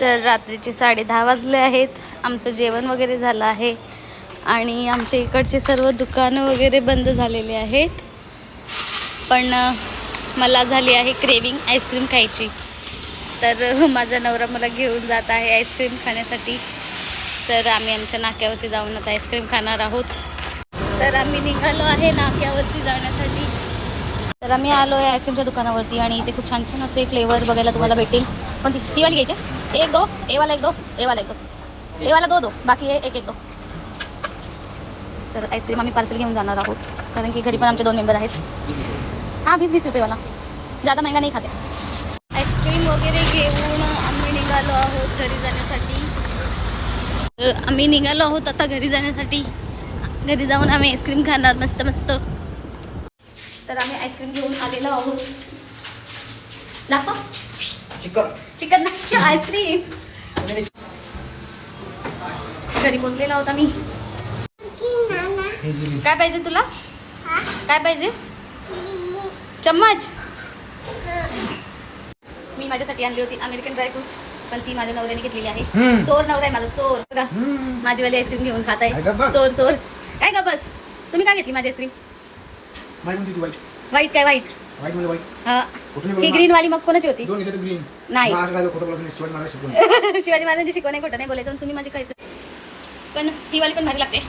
तर रात्रीचे 10:30 वाजले आहेत. आमचं जेवण वगैरे झालं आहे आणि आमच्या इकडचे सर्व दुकानं वगैरे बंद झालेले आहेत. पण मला झाली आहे क्रेविंग आईस्क्रीम खायची. तर माझा नवरा मला घेऊन जात आहे आईस्क्रीम खाण्यासाठी. तर आम्ही आमच्या नाक्यावरती जाऊन आता आईस्क्रीम खाणार आहोत. तर आम्ही निघालो आहे नाक्यावरती जाण्यासाठी. तर आम्ही आलो आहे आईस्क्रीमच्या दुकानावरती आणि इथे खूप छान छान असे फ्लेवर बघायला तुम्हाला भेटतील. पण ती वाली घ्यायची, 1 2 ए वाला 1 2 ए वाला 1 2 ए वाला 2 2 बाकी आहे 1 1 2. तर आईस्क्रीम आम्ही पार्सल घेऊन जाणार आहोत कारण की घरी पण आमचे 2 मेंबर आहेत. हां 20-20 रुपयेवाला, ज़्यादा महंगा नाही खाते. आईस्क्रीम वगैरे घेऊन आम्ही निघालो आहोत घरी जाण्यासाठी. तर आम्ही निघालो आहोत आता घरी जाण्यासाठी. घरी जाऊन आम्ही आईस्क्रीम खाणार मस्त मस्त. तर आम्ही आईस्क्रीम घेऊन आलेलो आहोत. दाखवा चिकन नाही आईस्क्रीम. घरी पोचलेला आहोत आम्ही. काय पाहिजे तुला? काय पाहिजे? चम्मच. मी माझ्यासाठी आणली होती अमेरिकन ड्रायफ्रुट्स, पण ती माझ्या नवऱ्याने घेतलेली आहे. चोर नवरा आहे माझा, चोर. बघा माझीवाली आईस्क्रीम घेऊन खात आहे. चोर चोर. काय ग बस, तुम्ही काय घेतली माझी आईस्क्रीम? व्हाईट काय व्हाईट? ही ग्रीन वाली मग कोणाची होती? नाही शिवाजी महाराजांची शिकवण आहे, खोटं नाही बोलायचं. तुम्ही माझी काय, पण ही वाली पण भारी लागते.